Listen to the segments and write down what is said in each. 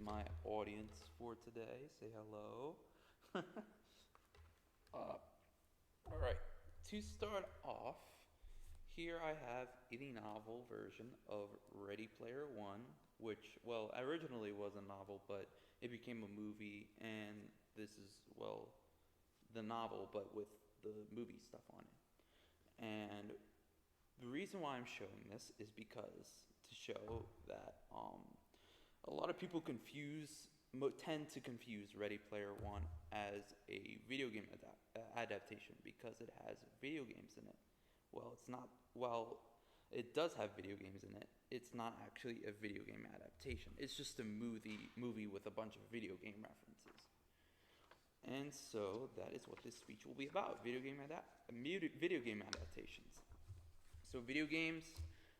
my audience for today. Say hello. All right. To start off, here I have a novel version of Ready Player One, which, well, originally was a novel, but it became a movie, and this is, well, the novel, but with the movie stuff on it. And the reason why I'm showing this is because to show that a lot of people tend to confuse Ready Player One as a video game adaptation because it has video games in it. Well, it's not. Well, it does have video games in it. It's not actually a video game adaptation. It's just a movie with a bunch of video game references. And so that is what this speech will be about: video game adaptations. So video games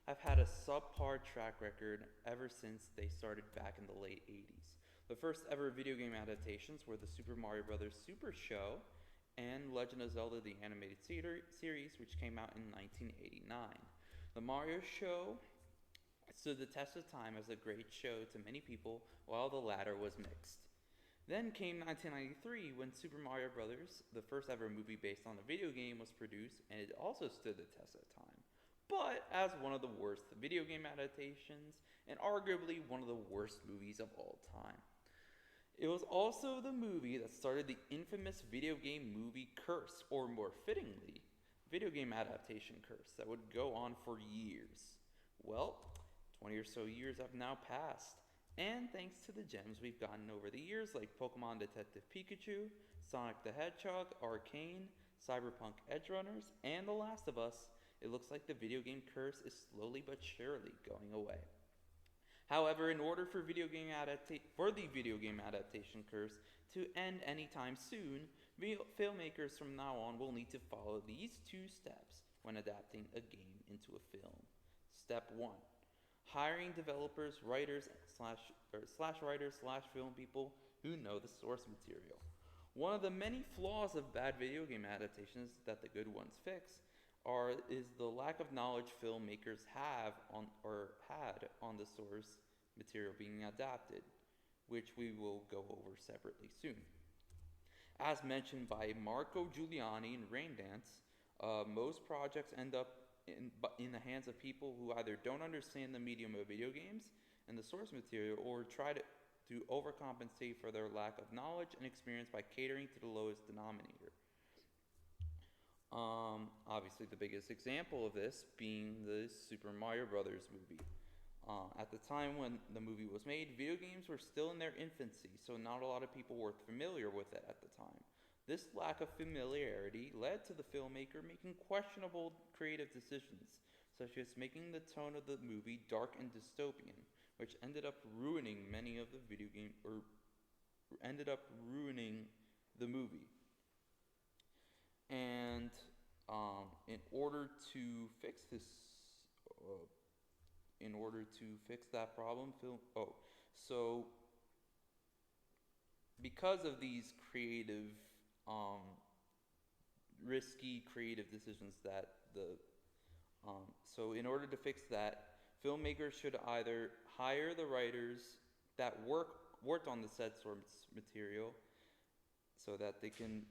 have had a subpar track record ever since they started back in the late 80s. The first ever video game adaptations were the Super Mario Bros. Super Show and Legend of Zelda the Animated Series, which came out in 1989. The Mario Show stood the test of time as a great show to many people, while the latter was mixed. Then came 1993 when Super Mario Bros., the first ever movie based on a video game, was produced, and it also stood the test of time, but as one of the worst video game adaptations and arguably one of the worst movies of all time. It was also the movie that started the infamous video game movie curse, or more fittingly, video game adaptation curse that would go on for years. Well, 20 or so years have now passed, and thanks to the gems we've gotten over the years like Pokemon Detective Pikachu, Sonic the Hedgehog, Arcane, Cyberpunk Edgerunners, and The Last of Us, it looks like the video game curse is slowly but surely going away. However, in order for the video game adaptation curse to end anytime soon, filmmakers from now on will need to follow these two steps when adapting a game into a film. Step 1. Hiring developers, writers, film people who know the source material. One of the many flaws of bad video game adaptations that the good ones fix is the lack of knowledge filmmakers had on the source material being adapted, which we will go over separately soon. As mentioned by Marco Giuliani in Raindance, most projects end up in the hands of people who either don't understand the medium of video games and the source material, or try to overcompensate for their lack of knowledge and experience by catering to the lowest denominator. Obviously, the biggest example of this being the Super Mario Bros. Movie. At the time when the movie was made, video games were still in their infancy, so not a lot of people were familiar with it at the time. This lack of familiarity led to the filmmaker making questionable creative decisions, such as making the tone of the movie dark and dystopian, which ended up ruining the movie. And in order to fix that problem, because of these risky creative decisions in order to fix that, filmmakers should either hire the writers that worked on the said source material so that they can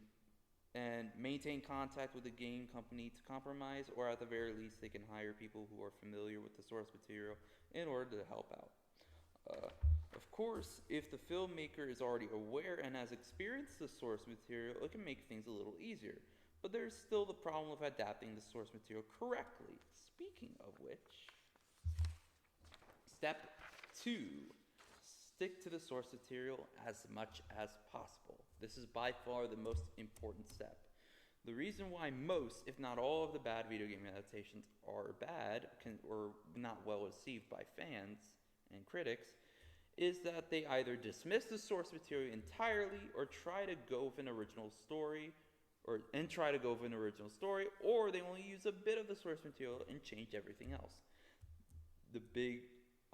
and maintain contact with the game company to compromise, or at the very least they can hire people who are familiar with the source material in order to help out. Of course, if the filmmaker is already aware and has experienced the source material, it can make things a little easier. But there's still the problem of adapting the source material correctly. Speaking of which, step 2. Stick to the source material as much as possible. This is by far the most important step. The reason why most, if not all, of the bad video game adaptations are bad or not well received by fans and critics is that they either dismiss the source material entirely or try to go with an original story, or they only use a bit of the source material and change everything else.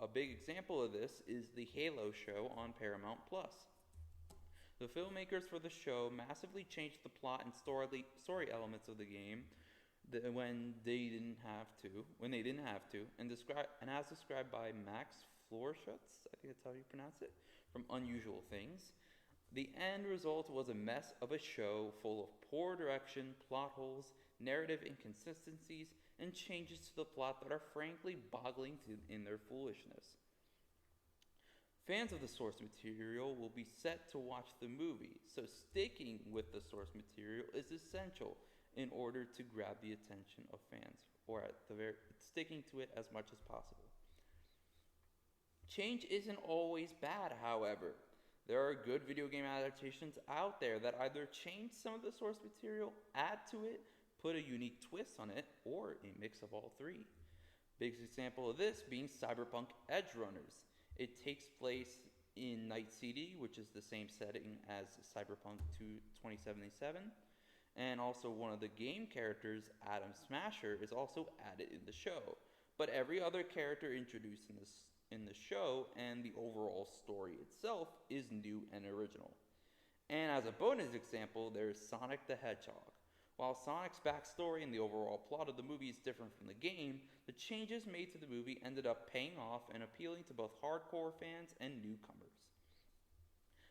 A big example of this is the Halo show on Paramount Plus. The filmmakers for the show massively changed the plot and story elements of the game when they didn't have to, and as described by Max Florschutz, I think that's how you pronounce it, from unusual things. The end result was a mess of a show full of poor direction, plot holes, narrative inconsistencies, and changes to the plot that are frankly boggling in their foolishness. Fans of the source material will be set to watch the movie, so sticking with the source material is essential in order to grab the attention of fans, or at the very sticking to it as much as possible. Change isn't always bad, however. There are good video game adaptations out there that either change some of the source material, add to it, put a unique twist on it, or a mix of all three. Biggest example of this being Cyberpunk Edge Runners. It takes place in Night City, which is the same setting as Cyberpunk 2077, and also one of the game characters, Adam Smasher, is also added in the show. But every other character introduced in the show and the overall story itself is new and original. And as a bonus example, there is Sonic the Hedgehog. While Sonic's backstory and the overall plot of the movie is different from the game, the changes made to the movie ended up paying off and appealing to both hardcore fans and newcomers.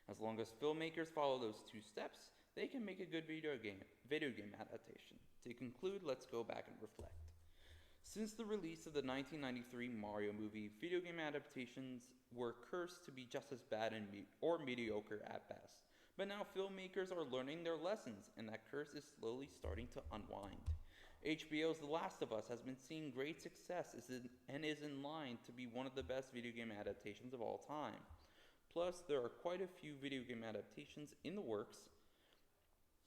As long as filmmakers follow those two steps, they can make a good video game adaptation. To conclude, let's go back and reflect. Since the release of the 1993 Mario movie, video game adaptations were cursed to be just as bad or mediocre at best. But now filmmakers are learning their lessons, and that curse is slowly starting to unwind. HBO's The Last of Us has been seeing great success and is in line to be one of the best video game adaptations of all time. Plus, there are quite a few video game adaptations in the works,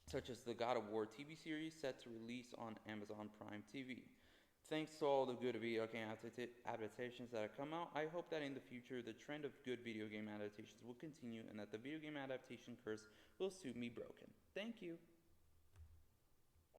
such as the God of War TV series set to release on Amazon Prime TV. Thanks to all the good video game adaptations that have come out, I hope that in the future the trend of good video game adaptations will continue and that the video game adaptation curse will soon be broken. Thank you.